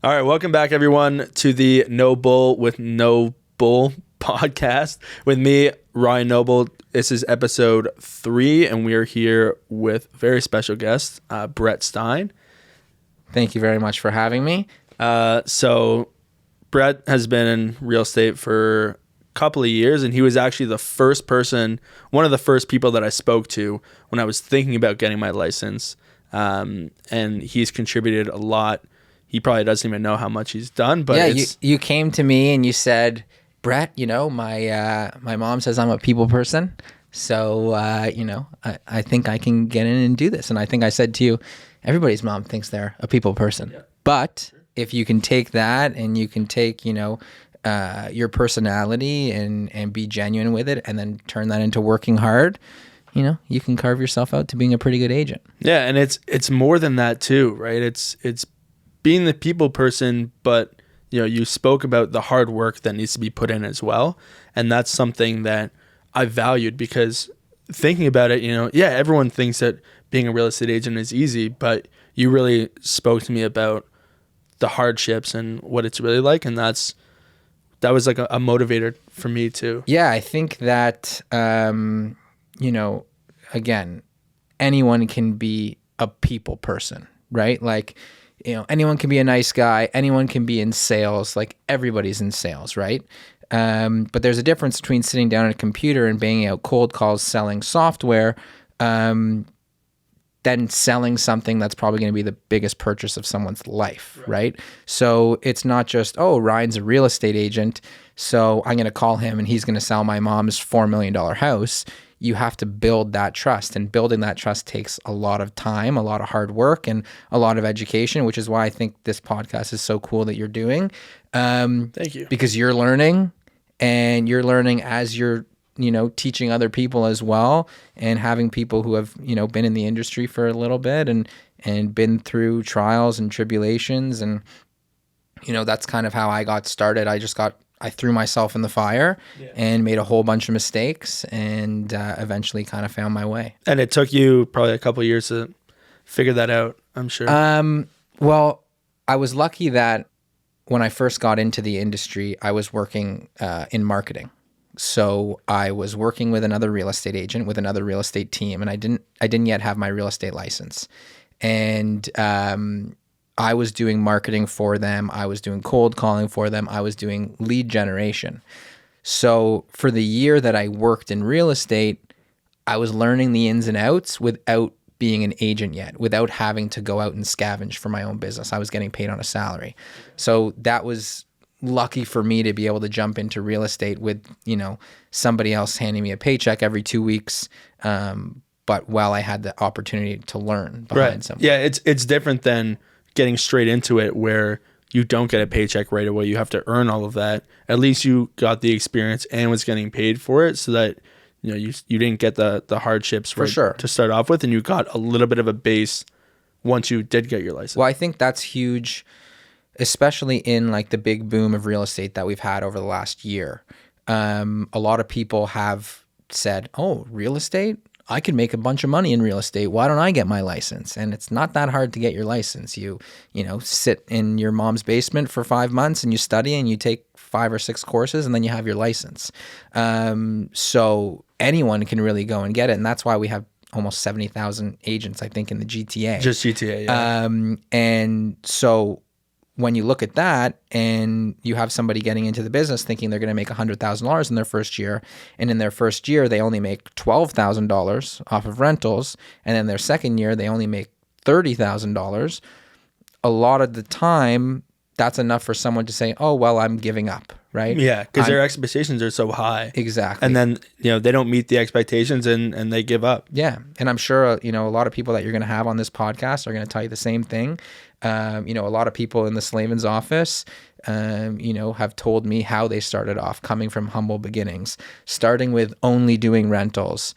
All right, welcome back, everyone, to the No Bull with No Bull podcast with me, Ryan Noble. This is episode 3, and we are here with a very special guest, Brett Stein. Thank you very much for having me. So Brett has been in real estate for a couple of years, and he was actually one of the first people that I spoke to when I was thinking about getting my license. And he's contributed a lot. He probably doesn't even know how much he's done, but yeah, you came to me and you said, Brett, my mom says I'm a people person. So, I think I can get in and do this. And I think I said to you, everybody's mom thinks they're a people person. Yeah. But if you can take that and you can take, your personality and be genuine with it and then turn that into working hard, you can carve yourself out to being a pretty good agent. Yeah, and it's more than that too, right? It's being the people person, but you spoke about the hard work that needs to be put in as well, and that's something that I valued because thinking about it, everyone thinks that being a real estate agent is easy, but you really spoke to me about the hardships and what it's really like, and that was like a motivator for me too. Yeah, I think that again, anyone can be a people person, right? Like, anyone can be a nice guy. Anyone can be in sales. Like, everybody's in sales, right? But there's a difference between sitting down at a computer and banging out cold calls, selling software, than selling something that's probably going to be the biggest purchase of someone's life, right? So it's not just, Ryan's a real estate agent, so I'm going to call him and he's going to sell my mom's $4 million house. You have to build that trust, and building that trust takes a lot of time, a lot of hard work, and a lot of education, which is why I think this podcast is so cool that you're doing. Thank you. Because you're learning, and you're learning as you're, teaching other people as well, and having people who have, been in the industry for a little bit and been through trials and tribulations. And, that's kind of how I got started. I threw myself in the fire and made a whole bunch of mistakes and eventually kind of found my way. And it took you probably a couple of years to figure that out, I'm sure. Well, I was lucky that when I first got into the industry, I was working in marketing. So I was working with another real estate agent, with another real estate team, and I didn't yet have my real estate license. And I was doing marketing for them. I was doing cold calling for them. I was doing lead generation. So for the year that I worked in real estate, I was learning the ins and outs without being an agent yet, without having to go out and scavenge for my own business. I was getting paid on a salary. So that was lucky for me to be able to jump into real estate with, somebody else handing me a paycheck every 2 weeks. But while I had the opportunity to learn behind something. Yeah, it's different than getting straight into it where you don't get a paycheck right away. You have to earn all of that. At least you got the experience and was getting paid for it, so that you didn't get the hardships for sure to start off with, and you got a little bit of a base once you did get your license. Well, I think that's huge, especially in like the big boom of real estate that we've had over the last year. A lot of people have said, real estate? I could make a bunch of money in real estate. Why don't I get my license? And it's not that hard to get your license. You sit in your mom's basement for 5 months and you study and you take 5 or 6 courses and then you have your license. So anyone can really go and get it. And that's why we have almost 70,000 agents, I think, in the GTA. Just GTA, yeah. And so when you look at that and you have somebody getting into the business thinking they're going to make $100,000 in their first year, and in their first year they only make $12,000 off of rentals, and then their second year they only make $30,000, a lot of the time that's enough for someone to say, I'm giving up, right? Yeah, because their expectations are so high. Exactly. And then, they don't meet the expectations and they give up. Yeah. And I'm sure, a lot of people that you're going to have on this podcast are going to tell you the same thing. A lot of people in the Slavin's office, have told me how they started off, coming from humble beginnings, starting with only doing rentals,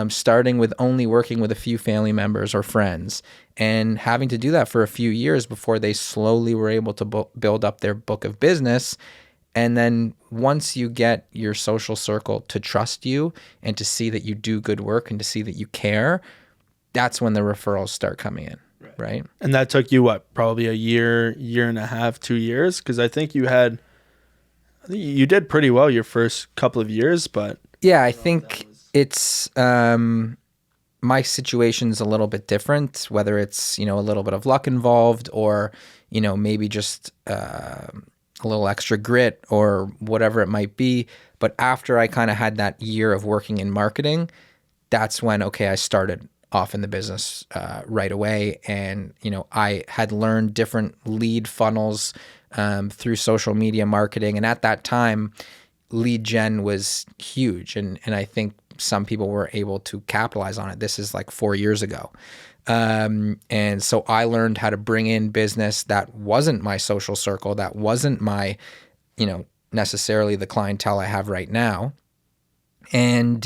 starting with only working with a few family members or friends, and having to do that for a few years before they slowly were able to build up their book of business. And then once you get your social circle to trust you and to see that you do good work and to see that you care, that's when the referrals start coming in. Right. Right. And that took you what, probably a year and a half, 2 years? Because I think you did pretty well your first couple of years, but Yeah, I think it's my situation's a little bit different, whether it's, a little bit of luck involved or, maybe just a little extra grit or whatever it might be. But after I kind of had that year of working in marketing, that's when, okay, I started off in the business right away. And, I had learned different lead funnels through social media marketing. And at that time, lead gen was huge. And I think some people were able to capitalize on it. This is like 4 years ago. And so I learned how to bring in business that wasn't my social circle, that wasn't my, necessarily the clientele I have right now. And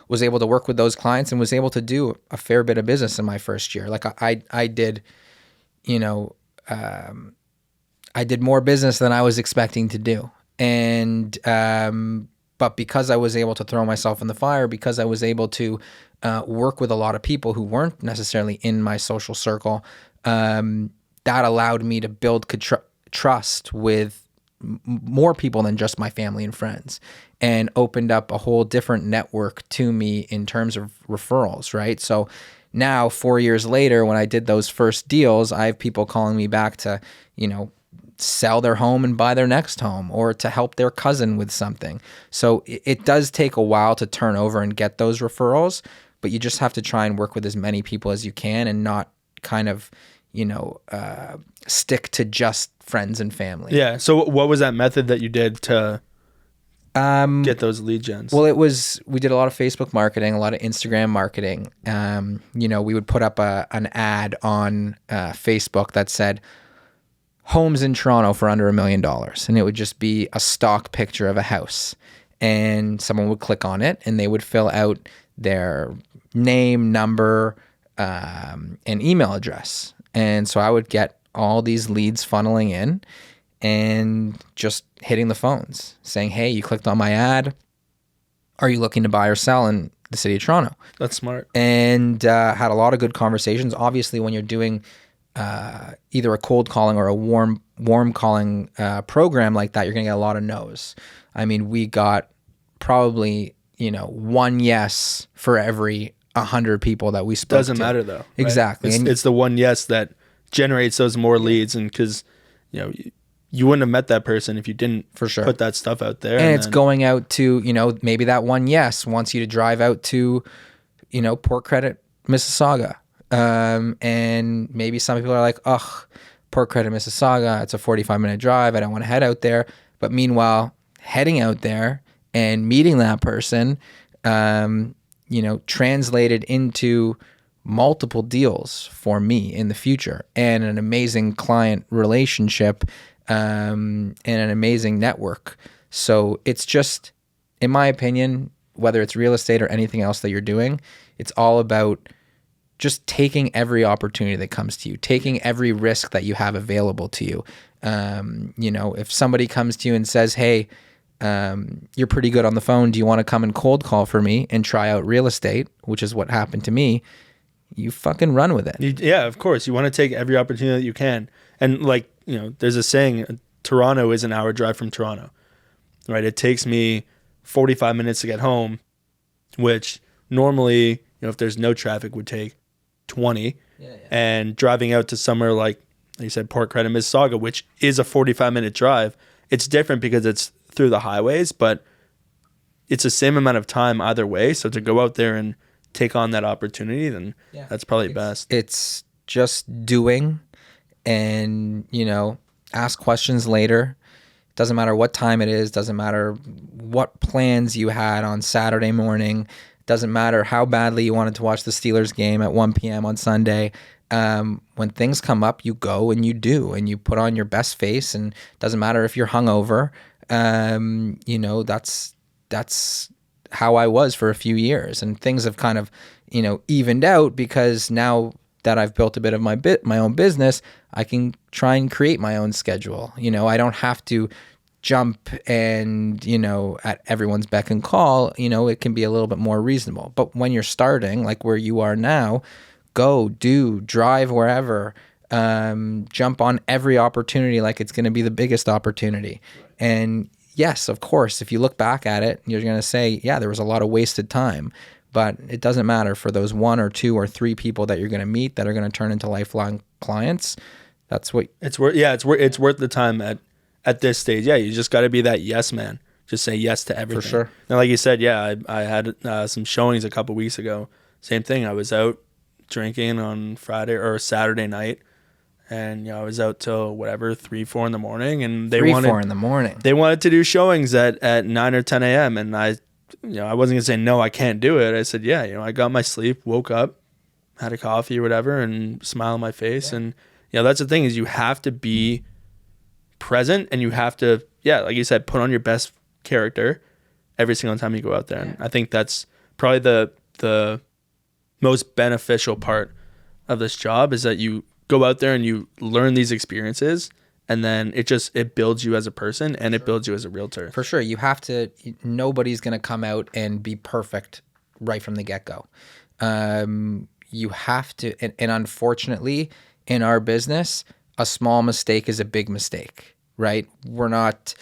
was able to work with those clients and was able to do a fair bit of business in my first year. Like I did, I did more business than I was expecting to do. And but because I was able to throw myself in the fire, because I was able to work with a lot of people who weren't necessarily in my social circle, that allowed me to build trust with more people than just my family and friends, and opened up a whole different network to me in terms of referrals, right? So now 4 years later, when I did those first deals, I have people calling me back to, sell their home and buy their next home, or to help their cousin with something. So it does take a while to turn over and get those referrals, but you just have to try and work with as many people as you can and not kind of, stick to just friends and family. Yeah. So what was that method that you did to get those lead gens? Well, we did a lot of Facebook marketing, a lot of Instagram marketing. We would put up an ad on Facebook that said, homes in Toronto for under $1 million. And it would just be a stock picture of a house. And someone would click on it and they would fill out their name, number, and email address. And so I would get all these leads funneling in and just hitting the phones saying, hey, you clicked on my ad. Are you looking to buy or sell in the city of Toronto? That's smart. And had a lot of good conversations. Obviously, when you're doing either a cold calling or a warm calling program like that, you're going to get a lot of no's. I mean, we got probably, one yes for every 100 people that we spoke to. Doesn't matter though. Right? Exactly. It's the one yes that generates those more leads. And because, you wouldn't have met that person if you didn't for sure put that stuff out there. And it's going out to, maybe that one yes wants you to drive out to, Port Credit, Mississauga. And maybe some people are like, ugh, Port Credit, Mississauga, it's a 45-minute drive. I don't want to head out there. But meanwhile, heading out there and meeting that person, translated into multiple deals for me in the future and an amazing client relationship, and an amazing network. So it's just, in my opinion, whether it's real estate or anything else that you're doing, it's all about just taking every opportunity that comes to you, taking every risk that you have available to you. If somebody comes to you and says, hey, you're pretty good on the phone, do you want to come and cold call for me and try out real estate, which is what happened to me, you fucking run with it. Yeah, of course. You want to take every opportunity that you can. And there's a saying, Toronto is an hour drive from Toronto, right? It takes me 45 minutes to get home, which normally, if there's no traffic would take 20. Yeah. And driving out to somewhere like you said, Port Credit, Mississauga, which is a 45-minute drive, it's different because it's through the highways, but it's the same amount of time either way. So to go out there and take on that opportunity, then that's probably best. It's just doing and, ask questions later. Doesn't matter what time it is. Doesn't matter what plans you had on Saturday morning. Doesn't matter how badly you wanted to watch the Steelers game at 1 p.m. on Sunday. When things come up, you go and you do, and you put on your best face, and doesn't matter if you're hungover. That's how I was for a few years, and things have kind of, evened out because now that I've built a bit of my own business, I can try and create my own schedule. I don't have to jump and, at everyone's beck and call, it can be a little bit more reasonable. But when you're starting, like where you are now, go, do, drive wherever, jump on every opportunity like it's going to be the biggest opportunity. And yes, of course, if you look back at it, you're going to say, yeah, there was a lot of wasted time. But it doesn't matter for those 1 or 2 or 3 people that you're going to meet that are going to turn into lifelong clients. That's what it's worth. Yeah, it's worth the time at this stage. Yeah, you just got to be that yes man. Just say yes to everything. For sure. And like you said, yeah, I had some showings a couple weeks ago. Same thing. I was out drinking on Friday or Saturday night, and I was out till whatever 3-4 in the morning, and they 3-4 in the morning. They wanted to do showings at 9 or 10 a.m. and I wasn't gonna say no, I can't do it. I said yeah. I got my sleep, woke up, had a coffee or whatever, and smile on my face. And that's the thing is you have to be present, and you have to like you said, put on your best character every single time you go out there. And I think that's probably the most beneficial part of this job is that you go out there and you learn these experiences, and then it builds you as a person, and it builds you as a realtor. For sure. You have to, nobody's going to come out and be perfect right from the get-go. You have to, and unfortunately in our business, a small mistake is a big mistake, right? We're not,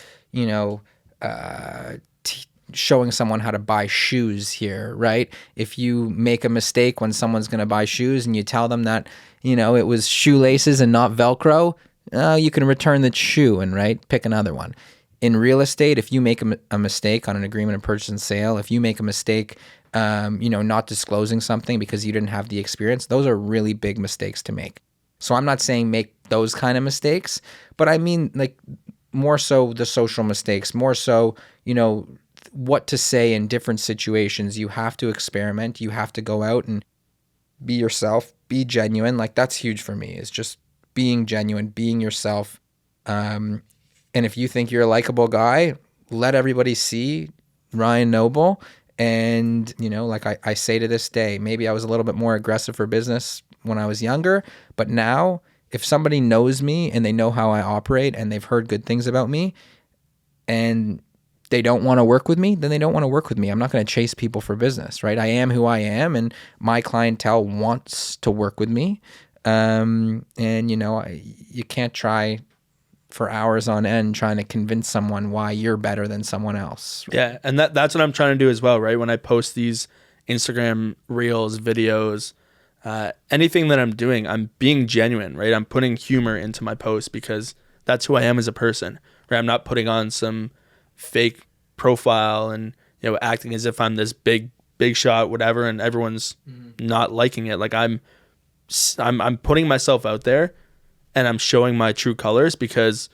showing someone how to buy shoes here, right? If you make a mistake when someone's going to buy shoes and you tell them that, it was shoelaces and not Velcro, you can return the shoe and pick another one. In real estate, if you make a mistake on an agreement of purchase and sale, if you make a mistake, not disclosing something because you didn't have the experience, those are really big mistakes to make. So I'm not saying make those kind of mistakes, but I mean more so the social mistakes, more so, what to say in different situations. You have to experiment. You have to go out and be yourself, be genuine. That's huge for me, is just being genuine, being yourself. And if you think you're a likable guy, let everybody see Ryan Noble. And, I say to this day, maybe I was a little bit more aggressive for business when I was younger, but now if somebody knows me and they know how I operate and they've heard good things about me and they don't want to work with me, then they don't want to work with me. I'm not going to chase people for business, right? I am who I am, and my clientele wants to work with me. And you can't try for hours on end trying to convince someone why you're better than someone else. Right? Yeah, and that's what I'm trying to do as well, right? When I post these Instagram reels, videos, anything that I'm doing, I'm being genuine, right? I'm putting humor into my post because that's who I am as a person, right? I'm not putting on some fake profile and acting as if I'm this big shot, whatever, and everyone's not liking it. I'm putting myself out there, and I'm showing my true colors, because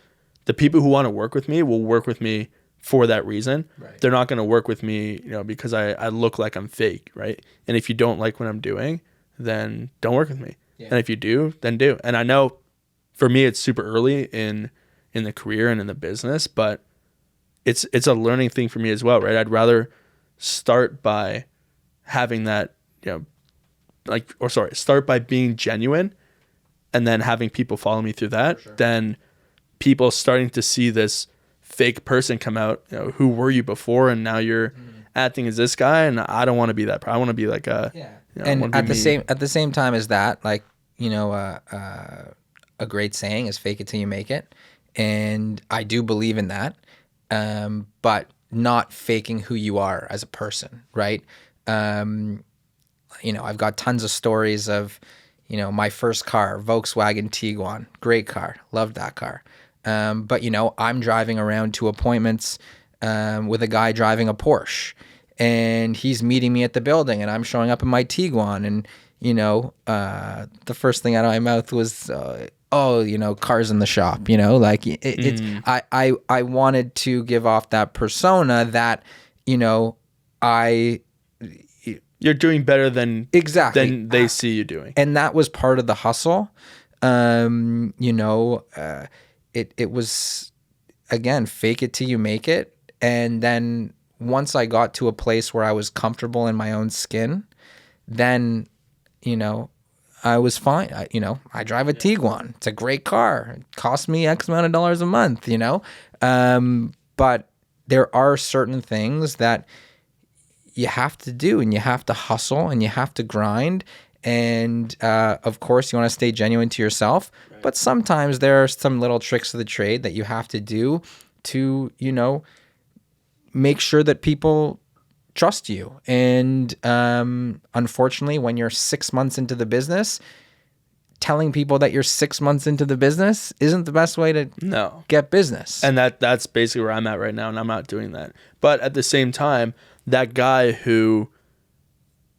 the people who want to work with me will work with me for that reason. Right. They're not going to work with me, because I look like I'm fake, right? And if you don't like what I'm doing, then don't work with me. Yeah. And if you do, then do. And I know for me, it's super early in the career and in the business, but it's a learning thing for me as well, right? I'd rather start by having that, start by being genuine and then having people follow me through that, than people starting to see this fake person come out. Who were you before, and now you're acting as this guy? And I don't want to be that. I want to be like a and at the same time as that, a great saying is "fake it till you make it," and I do believe in that. But not faking who you are as a person, right? I've got tons of stories of, my first car, Volkswagen Tiguan, great car, loved that car. But I'm driving around to appointments with a guy driving a Porsche, and he's meeting me at the building, and I'm showing up in my Tiguan, and the first thing out of my mouth was, cars in the shop, I wanted to give off that persona that, you're doing better than they see you doing. And that was part of the hustle. It was, again, fake it till you make it. And then once I got to a place where I was comfortable in my own skin, then, I was fine. I drive a Tiguan. It's a great car. It costs me X amount of dollars a month, But there are certain things that you have to do, and you have to hustle, and you have to grind. And of course, you want to stay genuine to yourself. Right. But sometimes there are some little tricks of the trade that you have to do to, make sure that people trust you. And unfortunately, when you're 6 months into the business, telling people that you're 6 months into the business isn't the best way to get business. And that's basically where I'm at right now, and I'm not doing that. But at the same time, that guy who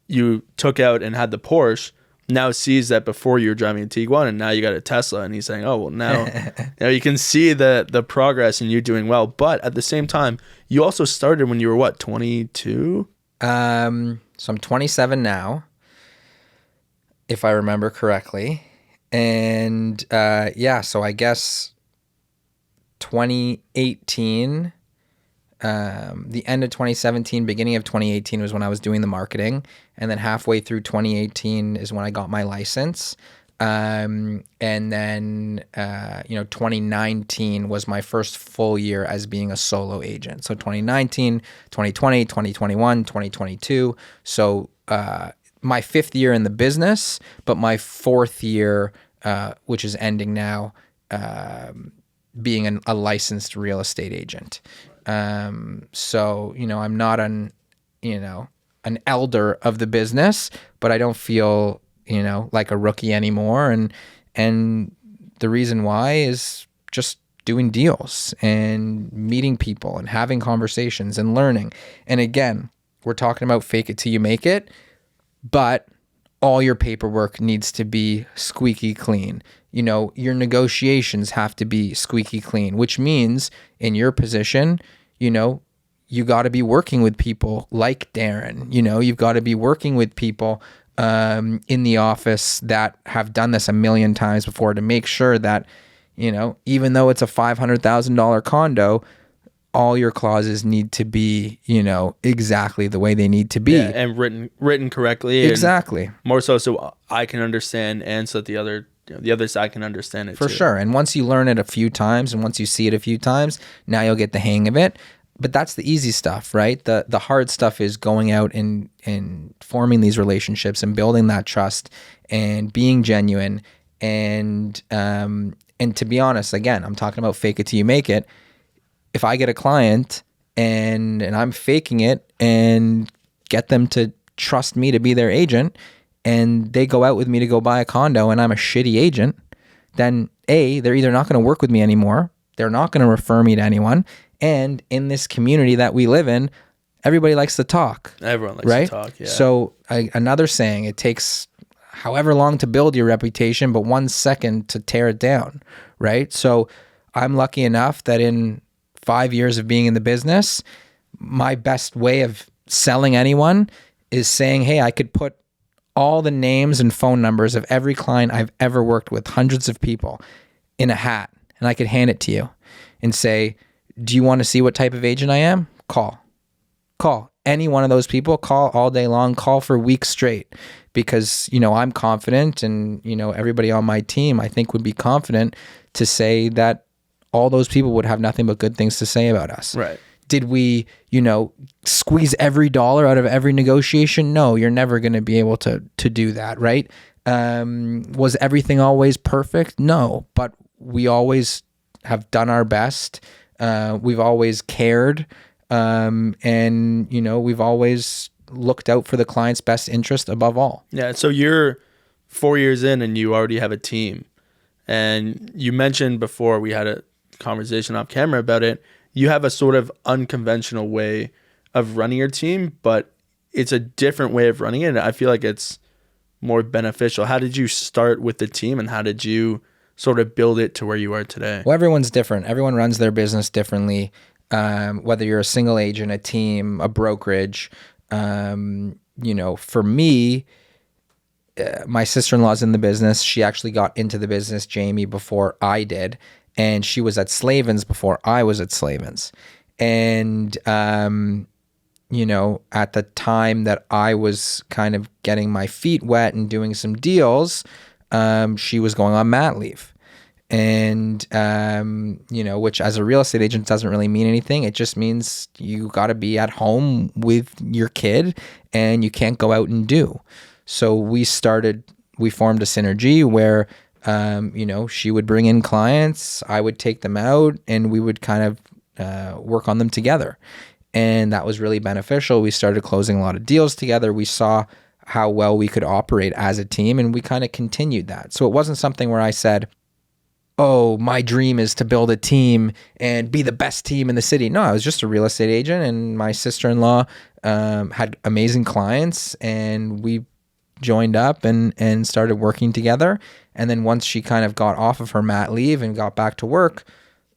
you took out and had the Porsche now sees that before you were driving a Tiguan and now you got a Tesla, and he's saying, oh, well, now you can see the progress and you doing well. But at the same time, you also started when you were what, 22? So I'm 27 now, if I remember correctly. And so I guess 2018, the end of 2017, beginning of 2018 was when I was doing the marketing. And then halfway through 2018 is when I got my license. And then, 2019 was my first full year as being a solo agent. So 2019, 2020, 2021, 2022. So, my fifth year in the business, but my fourth year, which is ending now, being a licensed real estate agent. So, I'm not an elder of the business, but I don't feel, like a rookie anymore. And the reason why is just doing deals and meeting people and having conversations and learning. And again, we're talking about fake it till you make it. But all your paperwork needs to be squeaky clean. Your negotiations have to be squeaky clean, which means in your position, you got to be working with people like Darren. You've got to be working with people in the office that have done this a million times before to make sure that, even though it's a $500,000 condo, all your clauses need to be, exactly the way they need to be. Yeah, and written correctly. Exactly. More so I can understand, and so that the other side can understand it for too. Sure. And once you learn it a few times and once you see it a few times, now you'll get the hang of it. But that's the easy stuff, right? The hard stuff is going out and forming these relationships and building that trust and being genuine. And to be honest, again, I'm talking about fake it till you make it. If I get a client and I'm faking it and get them to trust me to be their agent, and they go out with me to go buy a condo and I'm a shitty agent, then they're either not going to work with me anymore, they're not going to refer me to anyone, and in this community that we live in, everybody likes to talk. Everyone likes to talk, yeah. So another saying, it takes however long to build your reputation, but 1 second to tear it down, right? So I'm lucky enough that in 5 years of being in the business, my best way of selling anyone is saying, hey, I could put all the names and phone numbers of every client I've ever worked with, hundreds of people, in a hat, and I could hand it to you and say, do you want to see what type of agent I am? Call any one of those people, call all day long, call for weeks straight, because, I'm confident, and, everybody on my team, I think, would be confident to say that all those people would have nothing but good things to say about us. Right. Did we, squeeze every dollar out of every negotiation? No, you're never going to be able to do that, right? Was everything always perfect? No, but we always have done our best. We've always cared, and, we've always looked out for the client's best interest above all. Yeah, so you're 4 years in and you already have a team. And you mentioned before, we had a conversation off camera about it, you have a sort of unconventional way of running your team, but it's a different way of running it, and I feel like it's more beneficial. How did you start with the team, and how did you sort of build it to where you are today? Well, everyone's different. Everyone runs their business differently, whether you're a single agent, a team, a brokerage. For me, my sister-in-law's in the business. She actually got into the business, Jamie, before I did. And she was at Slavens before I was at Slavens. And, at the time that I was kind of getting my feet wet and doing some deals, she was going on mat leave. And, which as a real estate agent doesn't really mean anything. It just means you got to be at home with your kid and you can't go out and do. So we formed a synergy where, she would bring in clients, I would take them out, and we would kind of work on them together. And that was really beneficial. We started closing a lot of deals together. We saw how well we could operate as a team, and we kind of continued that. So it wasn't something where I said, oh, my dream is to build a team and be the best team in the city. No, I was just a real estate agent, and my sister-in-law had amazing clients, and we joined up and started working together. And then once she kind of got off of her mat leave and got back to work,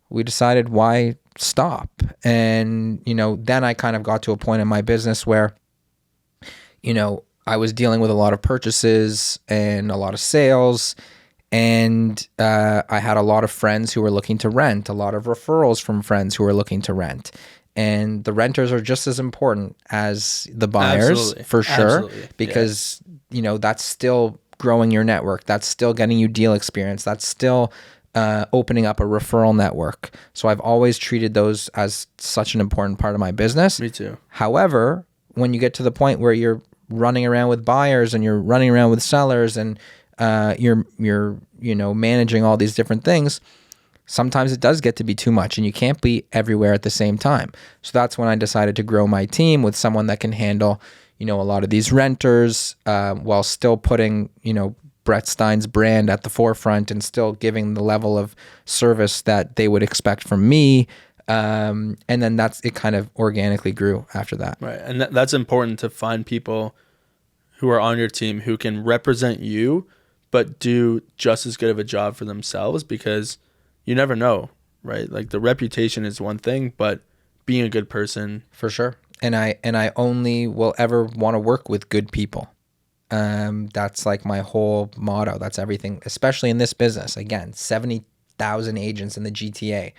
we decided, why stop? And, then I kind of got to a point in my business where, I was dealing with a lot of purchases and a lot of sales. And I had a lot of friends who were looking to rent, a lot of referrals from friends who were looking to rent. And the renters are just as important as the buyers. Absolutely. For sure. Absolutely. Because, that's still growing your network. That's still getting you deal experience. That's still opening up a referral network. So I've always treated those as such an important part of my business. Me too. However, when you get to the point where you're running around with buyers and you're running around with sellers and you're managing all these different things, sometimes it does get to be too much and you can't be everywhere at the same time. So that's when I decided to grow my team with someone that can handle, a lot of these renters while still putting, Brett Stein's brand at the forefront and still giving the level of service that they would expect from me. And then it kind of organically grew after that. Right. And that's important, to find people who are on your team who can represent you, but do just as good of a job for themselves, because you never know, right? Like, the reputation is one thing, but being a good person. For sure. And I only will ever want to work with good people. That's like my whole motto. That's everything, especially in this business. Again, 70,000 agents in the GTA.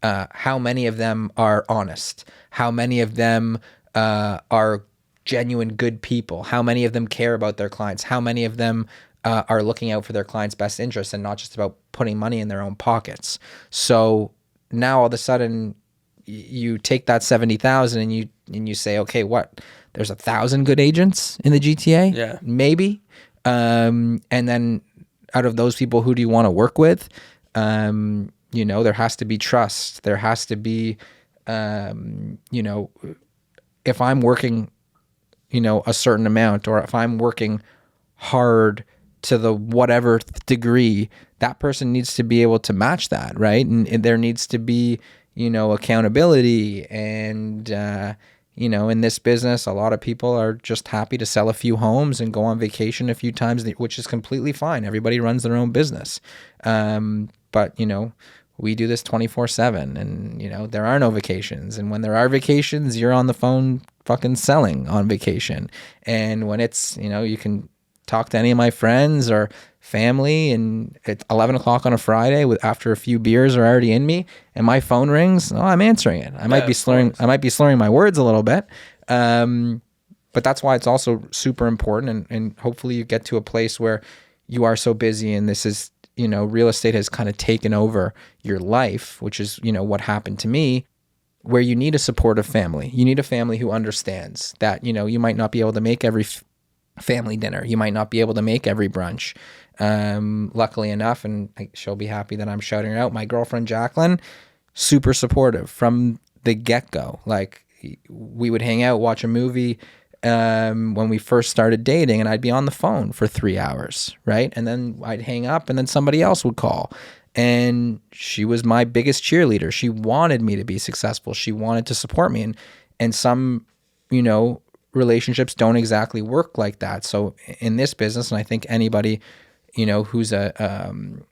How many of them are honest? How many of them are genuine good people? How many of them care about their clients? How many of them are looking out for their clients' best interests and not just about putting money in their own pockets? So now all of a sudden you take that 70,000 and you say, okay, what? There's 1,000 good agents in the GTA? Yeah. Maybe. And then out of those people, who do you want to work with? There has to be trust. There has to be, if I'm working, a certain amount, or if I'm working hard to the whatever degree, that person needs to be able to match that, right? And there needs to be, accountability. And, in this business, a lot of people are just happy to sell a few homes and go on vacation a few times, which is completely fine. Everybody runs their own business. But, we do this 24/7, and, there are no vacations. And when there are vacations, you're on the phone fucking selling on vacation. And when it's, you can talk to any of my friends or family, and it's 11 o'clock on a Friday after a few beers are already in me, and my phone rings, I'm answering it. I might be slurring my words a little bit. But that's why it's also super important. And hopefully you get to a place where you are so busy, and this is, real estate has kind of taken over your life, which is, what happened to me, where you need a supportive family. You need a family who understands that, you might not be able to make every family dinner. You might not be able to make every brunch. Luckily enough, and she'll be happy that I'm shouting her out, my girlfriend, Jacqueline, super supportive from the get-go. Like, we would hang out, watch a movie, when we first started dating, and I'd be on the phone for 3 hours, right? And then I'd hang up, and then somebody else would call. And she was my biggest cheerleader. She wanted me to be successful. She wanted to support me. And some, relationships don't exactly work like that. So in this business, and I think anybody, who's a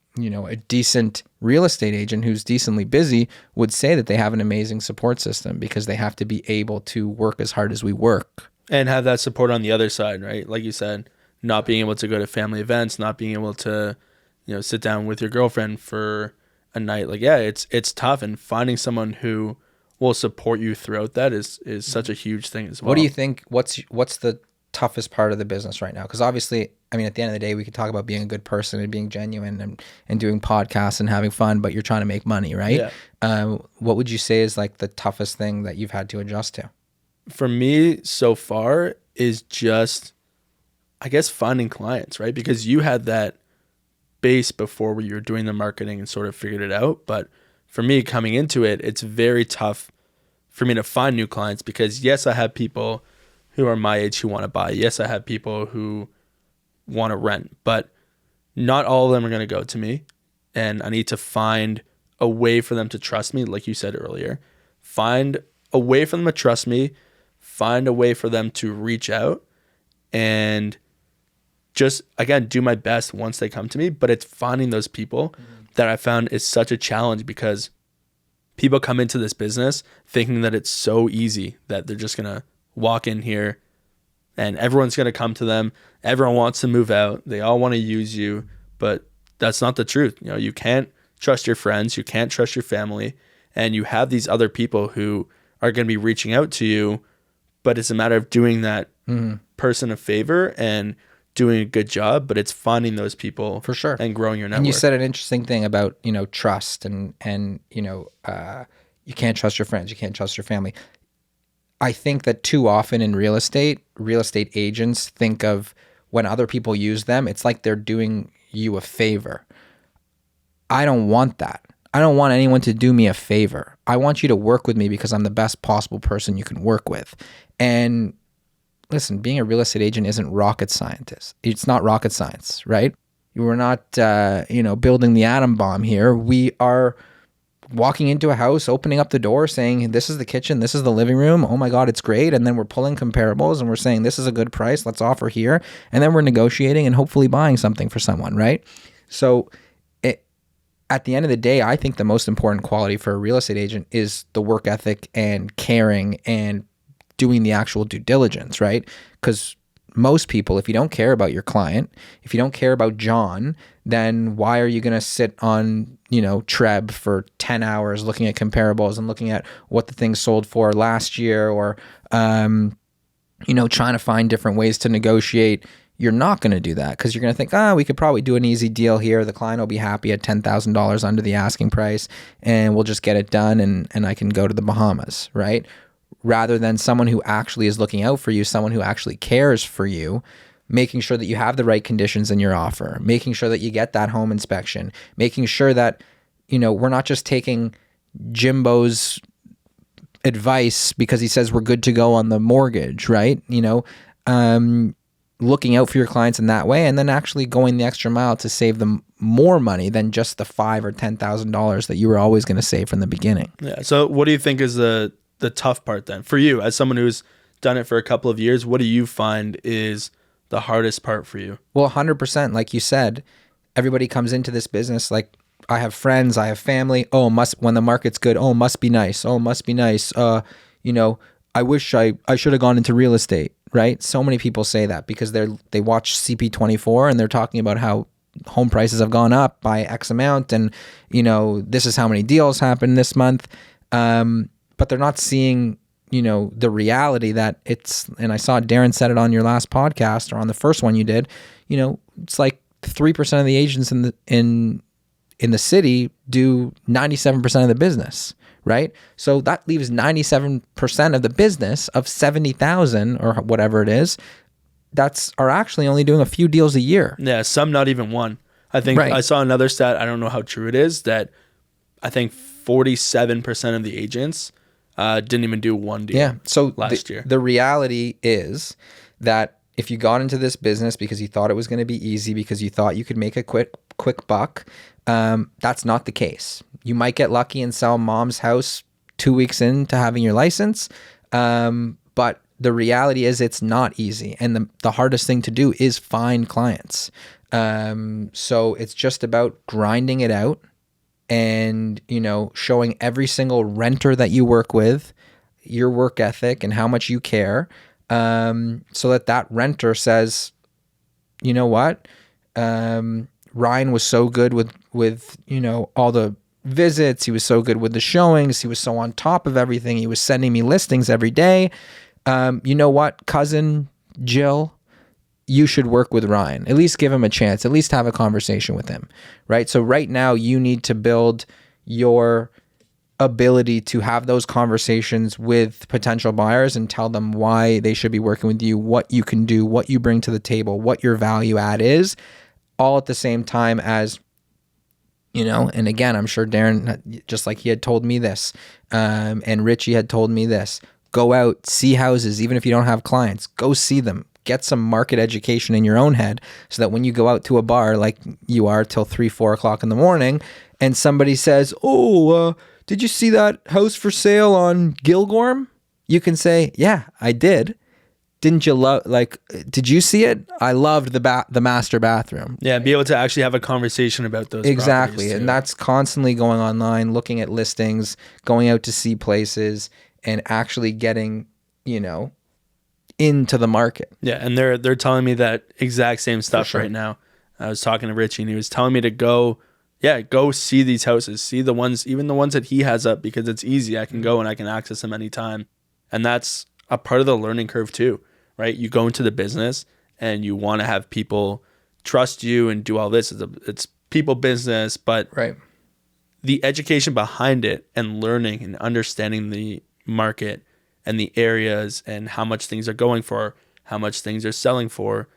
decent real estate agent who's decently busy would say that they have an amazing support system, because they have to be able to work as hard as we work. And have that support on the other side, right? Like you said, not being able to go to family events, not being able to, sit down with your girlfriend for a night. Like, yeah, it's tough, and finding someone who will support you throughout that is such a huge thing as well. What do you think? What's the toughest part of the business right now? Because obviously, I mean, at the end of the day, we could talk about being a good person and being genuine and doing podcasts and having fun, but you're trying to make money, right? Yeah. What would you say is like the toughest thing that you've had to adjust to? For me so far is just I guess, finding clients, right? Because you had that base before where you were doing the marketing and sort of figured it out. But for me coming into it, it's very tough for me to find new clients because yes, I have people who are my age who want to buy. Yes, I have people who want to rent, but not all of them are going to go to me. And I need to find a way for them to trust me, like you said earlier. Find a way for them to trust me, find a way for them to reach out, and just, again, do my best once they come to me. But it's finding those people that I found is such a challenge because people come into this business thinking that it's so easy that they're just going to walk in here and everyone's going to come to them. Everyone wants to move out. They all want to use you, but that's not the truth. You know, you can't trust your friends. You can't trust your family. And you have these other people who are going to be reaching out to you, but it's a matter of doing that person a favor and doing a good job, but it's finding those people for sure and growing your network. And you said an interesting thing about, trust and you can't trust your friends, you can't trust your family. I think that too often in real estate agents think of when other people use them, it's like they're doing you a favor. I don't want that. I don't want anyone to do me a favor. I want you to work with me because I'm the best possible person you can work with. And listen, being a real estate agent isn't rocket scientist. It's not rocket science, right? We're not, building the atom bomb here. We are walking into a house, opening up the door, saying, this is the kitchen, this is the living room. Oh my God, it's great. And then we're pulling comparables and we're saying, this is a good price. Let's offer here. And then we're negotiating and hopefully buying something for someone, right? So at the end of the day, I think the most important quality for a real estate agent is the work ethic and caring and doing the actual due diligence, right? Because most people, if you don't care about your client, if you don't care about John, then why are you going to sit on, Treb for 10 hours looking at comparables and looking at what the thing sold for last year or, trying to find different ways to negotiate? You're not going to do that because you're going to think, we could probably do an easy deal here. The client will be happy at $10,000 under the asking price and we'll just get it done and I can go to the Bahamas, right? Rather than someone who actually is looking out for you, someone who actually cares for you, making sure that you have the right conditions in your offer, making sure that you get that home inspection, making sure that, we're not just taking Jimbo's advice because he says we're good to go on the mortgage, right? Looking out for your clients in that way and then actually going the extra mile to save them more money than just the $5,000 or $10,000 that you were always going to save from the beginning. Yeah. So what do you think is the tough part then for you as someone who's done it for a couple of years? What do you find is the hardest part for you? Well, 100%. Like you said, everybody comes into this business like, I have friends, I have family. Oh, when the market's good. Oh, must be nice. Oh, must be nice. I wish I should have gone into real estate, right? So many people say that because they watch CP24 and they're talking about how home prices have gone up by X amount and, this is how many deals happened this month. But they're not seeing, the reality that and I saw Darren said it on your last podcast or on the first one you did, it's like 3% of the agents in the city do 97% of the business, right? So that leaves 97% of the business of 70,000 or whatever it is are actually only doing a few deals a year. Yeah, some not even one. I think I saw another stat, I don't know how true it is, that I think 47% of the agents didn't even do one deal last year. The reality is that if you got into this business because you thought it was going to be easy, because you thought you could make a quick buck, that's not the case. You might get lucky and sell mom's house 2 weeks into having your license, but the reality is it's not easy. And the hardest thing to do is find clients. So it's just about grinding it out and, showing every single renter that you work with your work ethic and how much you care, so that renter says, you know what, Ryan was so good with all the visits. He was so good with the showings. He was so on top of everything. He was sending me listings every day. You know what, cousin Jill, you should work with Ryan. At least give him a chance. At least have a conversation with him, right? So right now you need to build your ability to have those conversations with potential buyers and tell them why they should be working with you, what you can do, what you bring to the table, what your value add is, all at the same time as, and again, I'm sure Darren, just like he had told me this, and Richie had told me this, go out, see houses, even if you don't have clients, go see them. Get some market education in your own head so that when you go out to a bar like you are till 3, 4 o'clock in the morning and somebody says, did you see that house for sale on Gilgorm? You can say, yeah, I did. Didn't you did you see it? I loved the master bathroom. Yeah, be able to actually have a conversation about those. Exactly. And that's constantly going online, looking at listings, going out to see places and actually getting, into the market. Yeah, and they're telling me that exact same stuff right now. I was talking to Richie and he was telling me to go see these houses, see the ones, even the ones that he has up, because it's easy. I can go and I can access them anytime. And that's a part of the learning curve too, right? You go into the business and you want to have people trust you and do all this. It's people business, but right. The education behind it and learning and understanding the market and the areas and how much things are going for, how much things are selling for,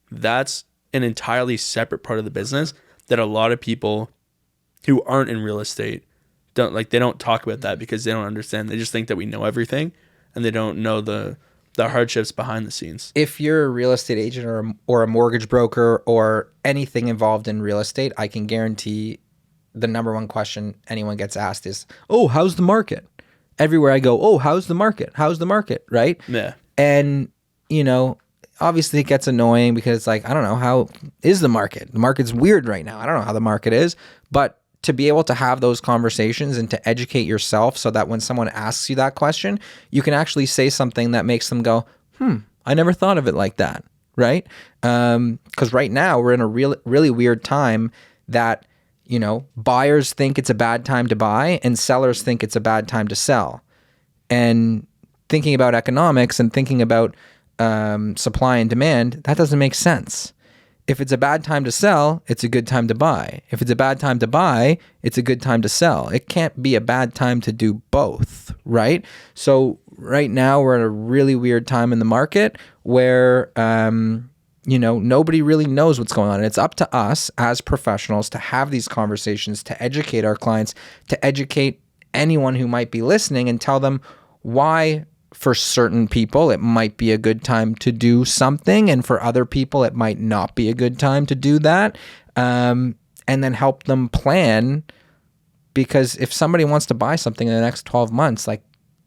that's an entirely separate part of the business that a lot of people who aren't in real estate they don't talk about that because they don't understand. They just think that we know everything and they don't know the hardships behind the scenes. If you're a real estate agent or a mortgage broker or anything involved in real estate, I can guarantee the number one question anyone gets asked is, how's the market? Everywhere I go, how's the market? How's the market? Right? Yeah. And, obviously it gets annoying because it's like, I don't know, how is the market? The market's weird right now. I don't know how the market is. But to be able to have those conversations and to educate yourself so that when someone asks you that question, you can actually say something that makes them go, I never thought of it like that. Right? Because right now we're in a really weird time that buyers think it's a bad time to buy and sellers think it's a bad time to sell. And thinking about economics and thinking about supply and demand, that doesn't make sense. If it's a bad time to sell, it's a good time to buy. If it's a bad time to buy, it's a good time to sell. It can't be a bad time to do both, right? So right now we're at a really weird time in the market where nobody really knows what's going on. And it's up to us as professionals to have these conversations, to educate our clients, to educate anyone who might be listening and tell them why for certain people it might be a good time to do something and for other people it might not be a good time to do that. And then help them plan, because if somebody wants to buy something in the next 12 months,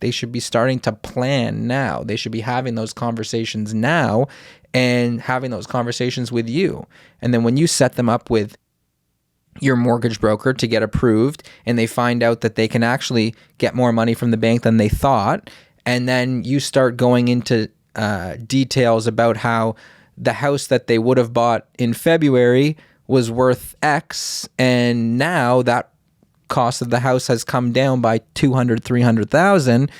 they should be starting to plan now. They should be having those conversations now and having those conversations with you. And then when you set them up with your mortgage broker to get approved and they find out that they can actually get more money from the bank than they thought, and then you start going into details about how the house that they would have bought in February was worth X, and now that cost of the house has come down by 200, 300,000,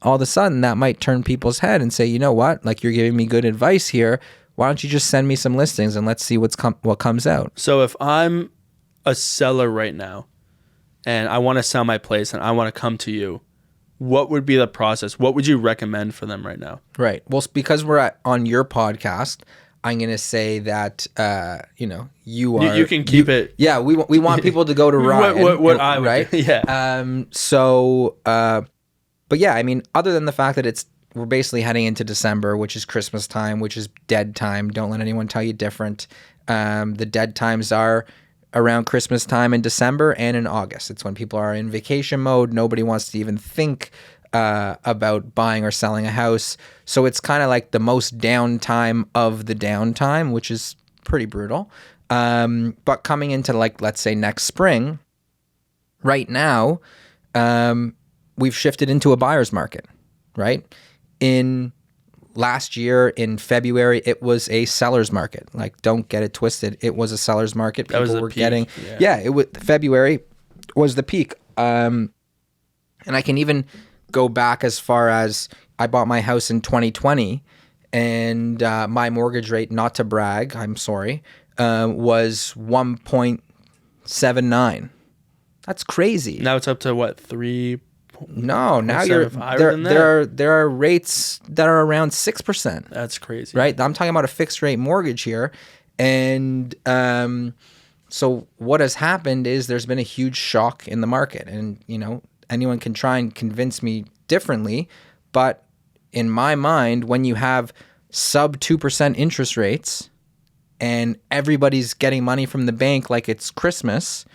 all of a sudden that might turn people's head and say, you know what, you're giving me good advice here. Why don't you just send me some listings and let's see what comes out. So if I'm a seller right now and I want to sell my place and I want to come to you, what would be the process? What would you recommend for them right now? Right. Well, because we're on your podcast, I'm going to say that, you are... You can keep it... Yeah, we want people to go to Ryan. what I would right? do. Yeah. But yeah, I mean, other than the fact that we're basically heading into December, which is Christmas time, which is dead time. Don't let anyone tell you different. The dead times are around Christmas time in December and in August. It's when people are in vacation mode. Nobody wants to even think about buying or selling a house. So it's kind of like the most downtime of the downtime, which is pretty brutal. But coming into let's say next spring, right now, we've shifted into a buyer's market, right? In last year in February, it was a seller's market. Don't get it twisted. It was a seller's market. People were getting, February was the peak. And I can even go back as far as I bought my house in 2020 and my mortgage rate, not to brag, I'm sorry, was 1.79. That's crazy. Now it's up to what, 3? No, now you're there are rates that are around 6%. That's crazy. Right? I'm talking about a fixed rate mortgage here. And so what has happened is there's been a huge shock in the market. And, you know, anyone can try and convince me differently, but in my mind, when you have sub 2% interest rates and everybody's getting money from the bank like it's Christmas,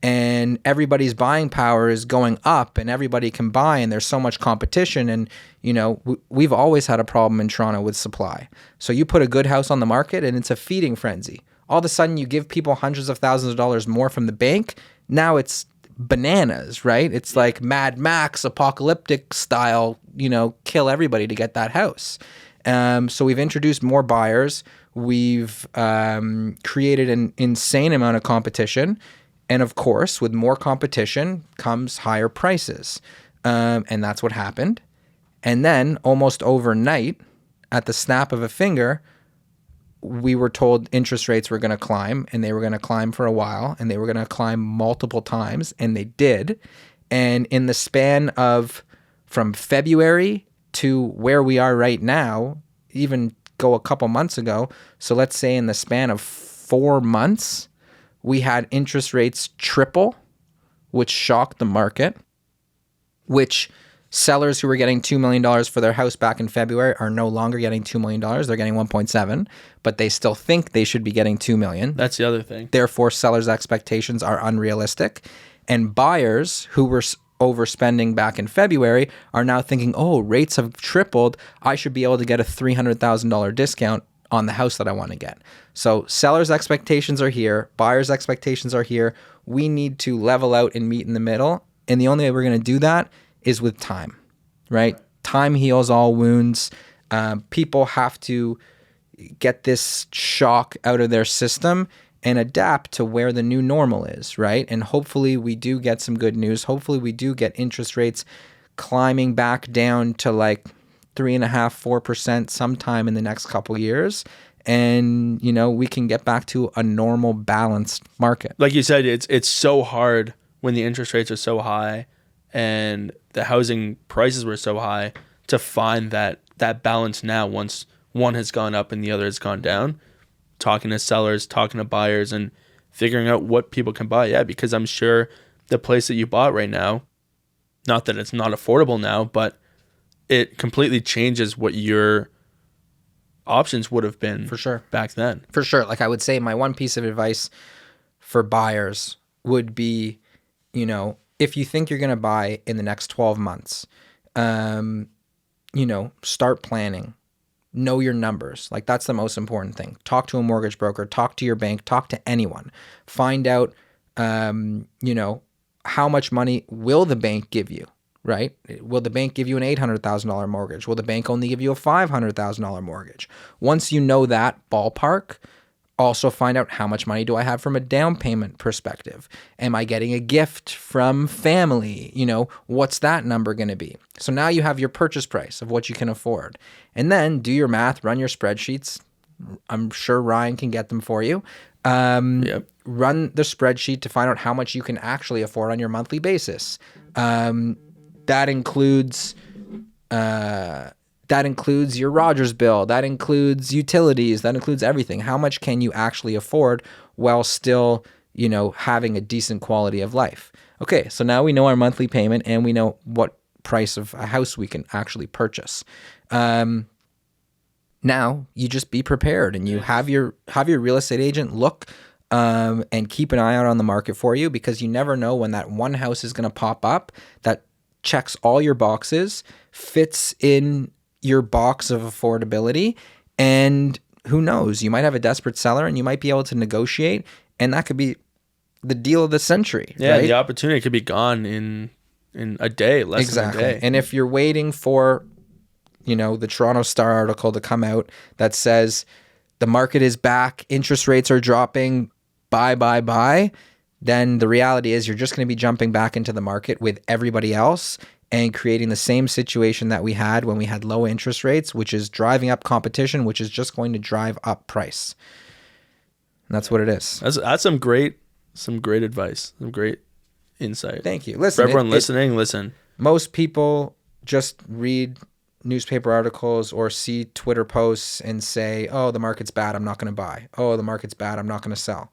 and everybody's buying power is going up and everybody can buy and there's so much competition. And, you know, we've always had a problem in Toronto with supply. So you put a good house on the market and it's a feeding frenzy. All of a sudden you give people hundreds of thousands of dollars more from the bank. Now it's bananas, right? It's like Mad Max apocalyptic style, you know, kill everybody to get that house. So we've introduced more buyers. We've created an insane amount of competition. And of course, with more competition comes higher prices. And that's what happened. And then almost overnight, at the snap of a finger, we were told interest rates were going to climb, and they were going to climb for a while, and they were going to climb multiple times, and they did. And in the span of from February to where we are right now, even go a couple months ago, so let's say in the span of 4 months, we had interest rates triple, which shocked the market, which sellers who were getting $2 million for their house back in February are no longer getting $2 million. They're getting 1.7, but they still think they should be getting $2 million. That's the other thing. Therefore, sellers' expectations are unrealistic. And buyers who were overspending back in February are now thinking, oh, rates have tripled. I should be able to get a $300,000 discount on the house that I want to get. So sellers' expectations are here. Buyers' expectations are here. We need to level out and meet in the middle. And the only way we're going to do that is with time, right? Time heals all wounds. People have to get this shock out of their system and adapt to where the new normal is, right? And hopefully we do get some good news. Hopefully we do get interest rates climbing back down to like 3.5-4% sometime in the next couple years, and you know, we can get back to a normal balanced market. Like you said, it's so hard when the interest rates are so high and the housing prices were so high to find that balance now once one has gone up and the other has gone down. Talking to sellers, talking to buyers, and figuring out what people can buy. Yeah, because I'm sure the place that you bought right now, not that it's not affordable now, but it completely changes what your options would have been for sure back then. For sure. Like I would say my one piece of advice for buyers would be, you know, if you think you're going to buy in the next 12 months, you know, start planning. Know your numbers. Like that's the most important thing. Talk to a mortgage broker, talk to your bank, talk to anyone. Find out, you know, how much money will the bank give you? Right? Will the bank give you an $800,000 mortgage? Will the bank only give you a $500,000 mortgage? Once you know that ballpark, also find out how much money do I have from a down payment perspective? Am I getting a gift from family? You know, what's that number going to be? So now you have your purchase price of what you can afford. And then do your math, run your spreadsheets. I'm sure Ryan can get them for you. Run the spreadsheet to find out how much you can actually afford on your monthly basis. That includes your Rogers bill. That includes utilities. That includes everything. How much can you actually afford while still, you know, having a decent quality of life? Okay, so now we know our monthly payment and we know what price of a house we can actually purchase. Now you just be prepared and you have your real estate agent look and keep an eye out on the market for you, because you never know when that one house is going to pop up that checks all your boxes, fits in your box of affordability, and who knows, you might have a desperate seller and you might be able to negotiate, and that could be the deal of the century. Yeah, right? The opportunity could be gone in a day, less than a day. And if you're waiting for, you know, the Toronto Star article to come out that says the market is back, interest rates are dropping, buy, then the reality is you're just going to be jumping back into the market with everybody else and creating the same situation that we had when we had low interest rates, which is driving up competition, which is just going to drive up price. And that's what it is. That's some great advice. Some great insight. Thank you. For Listen, everyone listening, listen. most people just read newspaper articles or see Twitter posts and say, "Oh, the market's bad, I'm not going to buy. Oh, the market's bad, I'm not going to sell."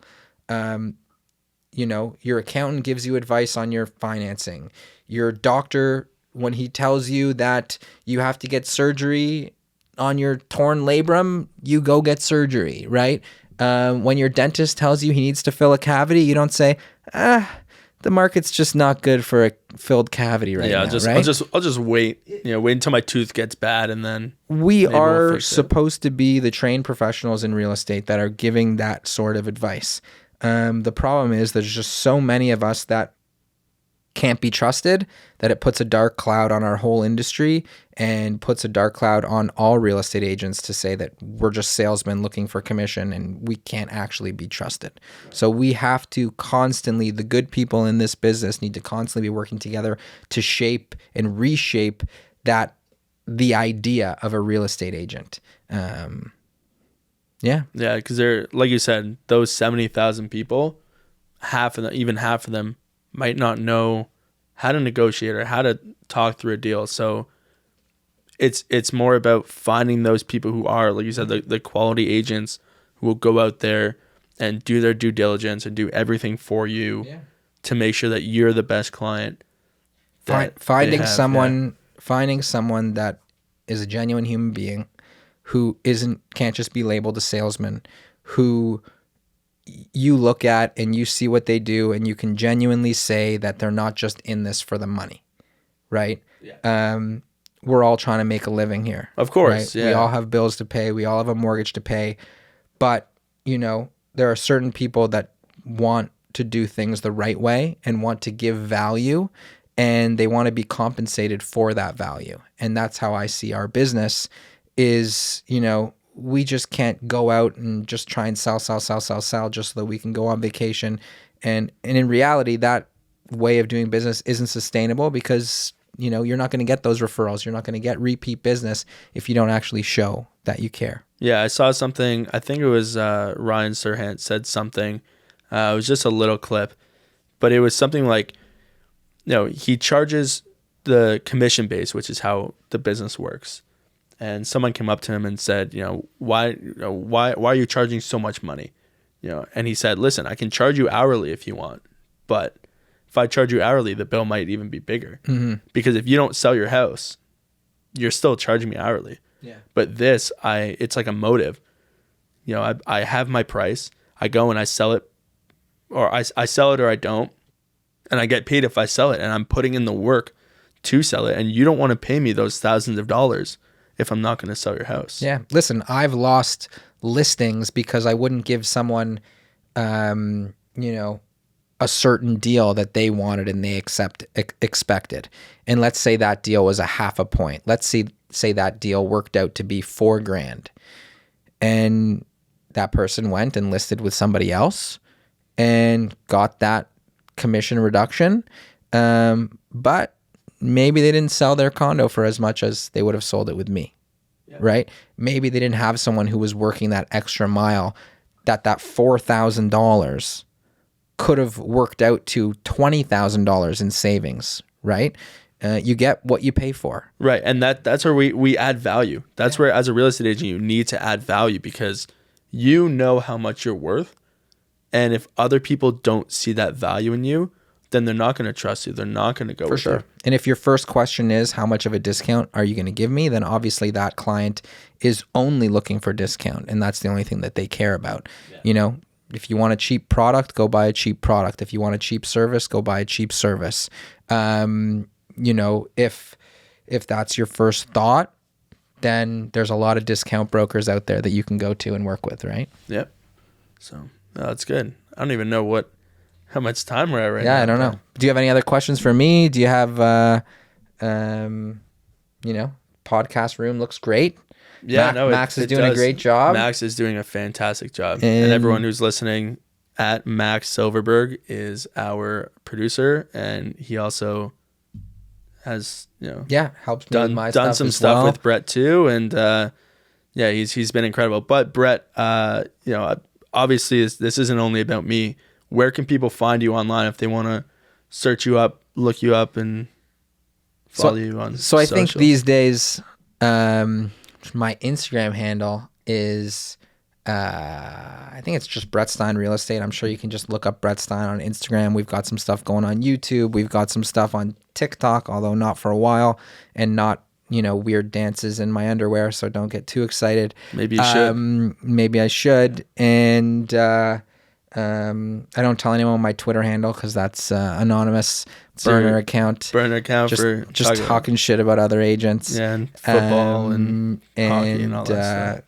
You know, your accountant gives you advice on your financing. Your doctor, when he tells you that you have to get surgery on your torn labrum, you go get surgery, right? When your dentist tells you he needs to fill a cavity, you don't say, the market's just not good for a filled cavity right now, right? I'll just wait. You know, wait until my tooth gets bad, and then we are supposed to be the trained professionals in real estate that are giving that sort of advice. The problem is there's just so many of us that can't be trusted that it puts a dark cloud on our whole industry and puts a dark cloud on all real estate agents to say that we're just salesmen looking for commission and we can't actually be trusted. So we have to constantly, the good people in this business need to constantly be working together to shape and reshape the idea of a real estate agent. Yeah, because they're, like you said, those 70,000 people, even half of them might not know how to negotiate or how to talk through a deal. So it's more about finding those people who are, like you said, the quality agents who will go out there and do their due diligence and do everything for you to make sure that you're the best client. Finding someone that is a genuine human being who can't just be labeled a salesman, who you look at and you see what they do and you can genuinely say that they're not just in this for the money, right? Yeah. We're all trying to make a living here. Of course, right? We all have bills to pay. We all have a mortgage to pay. But, you know, there are certain people that want to do things the right way and want to give value, and they want to be compensated for that value. And that's how I see our business is, you know, we just can't go out and just try and sell just so that we can go on vacation. And in reality, that way of doing business isn't sustainable because, you know, you're not going to get those referrals. You're not going to get repeat business if you don't actually show that you care. Yeah, I saw something. I think it was Ryan Serhant said something. It was just a little clip, but it was something like, you know, he charges the commission base, which is how the business works. And someone came up to him and said, why are you charging so much money? You know, and he said, listen, I can charge you hourly if you want, but if I charge you hourly, the bill might even be bigger. Mm-hmm. Because if you don't sell your house, you're still charging me hourly. Yeah. But it's like a motive. You know, I have my price. I go and I sell it, or I sell it or I don't, and I get paid if I sell it, and I'm putting in the work to sell it, and you don't want to pay me those thousands of dollars if I'm not going to sell your house. Yeah. Listen, I've lost listings because I wouldn't give someone, you know, a certain deal that they wanted and they expected. And let's say that deal was a half a point. Let's say that deal worked out to be $4,000. And that person went and listed with somebody else and got that commission reduction. But maybe they didn't sell their condo for as much as they would have sold it with me, right? Maybe they didn't have someone who was working that extra mile, that $4,000 could have worked out to $20,000 in savings, right? You get what you pay for. Right, and that's where we add value. That's where, as a real estate agent, you need to add value because you know how much you're worth, and if other people don't see that value in you, then they're not going to trust you. They're not going to go with you. And if your first question is, how much of a discount are you going to give me? Then obviously that client is only looking for discount, and that's the only thing that they care about. Yeah. You know, if you want a cheap product, go buy a cheap product. If you want a cheap service, go buy a cheap service. You know, if that's your first thought, then there's a lot of discount brokers out there that you can go to and work with, right? Yep. So that's good. I don't even know how much time we're at right now. Yeah, I don't know. Do you have any other questions for me? Do you have, you know, podcast room looks great. Yeah, Max is doing a great job. Max is doing a fantastic job. And everyone who's listening, at Max Silverberg is our producer, and he also has, you know, helps done some stuff with Brett too, and he's been incredible. But Brett, you know, obviously this isn't only about me. Where can people find you online if they want to, search you up, look you up, and follow you on So I think socials? these days, my Instagram handle is, I think it's just Brett Stein Real Estate. I'm sure you can just look up Brett Stein on Instagram. We've got some stuff going on YouTube. We've got some stuff on TikTok, although not for a while, and not, weird dances in my underwear. So don't get too excited. Maybe you should. Maybe I should. And I don't tell anyone my Twitter handle because that's anonymous. Burner account. Burner account for just talking shit about other agents. Yeah, and football and hockey and all that stuff.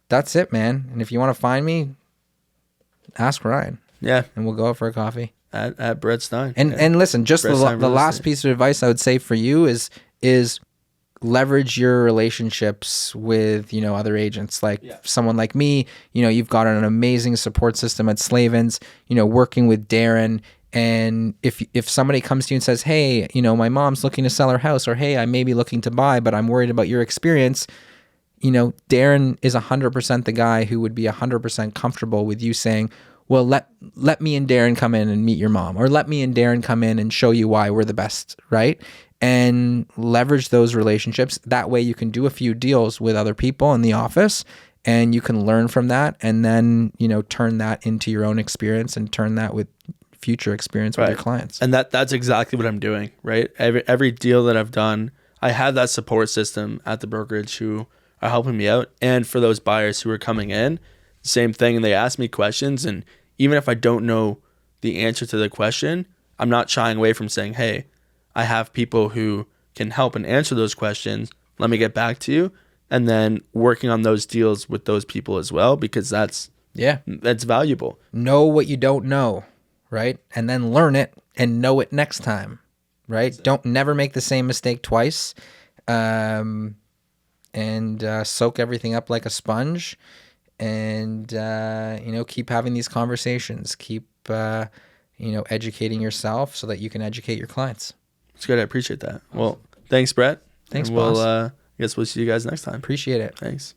That's it, man. And if you want to find me, ask Ryan. Yeah, and we'll go out for a coffee at Brett Stein. And listen, just the last piece of advice I would say for you is leverage your relationships with other agents. Like someone like me, you've got an amazing support system at Slavens. Working with Darren. And if somebody comes to you and says, hey, my mom's looking to sell her house, or hey, I may be looking to buy, but I'm worried about your experience, Darren is 100% the guy who would be 100% comfortable with you saying, well, let me and Darren come in and meet your mom, or let me and Darren come in and show you why we're the best, right? And leverage those relationships. That way you can do a few deals with other people in the office, and you can learn from that, and then, turn that into your own experience and turn that with future experience with your clients. And that's exactly what I'm doing, right? Every deal that I've done, I have that support system at the brokerage who are helping me out. And for those buyers who are coming in, same thing. And they ask me questions. And even if I don't know the answer to the question, I'm not shying away from saying, hey, I have people who can help and answer those questions. Let me get back to you. And then working on those deals with those people as well, because that's valuable. Know what you don't know. Right? And then learn it and know it next time, right? Don't never make the same mistake twice. And soak everything up like a sponge, and, keep having these conversations, keep, educating yourself so that you can educate your clients. It's good. I appreciate that. Well, thanks, Brett. Thanks, and boss. I guess we'll see you guys next time. Appreciate it. Thanks.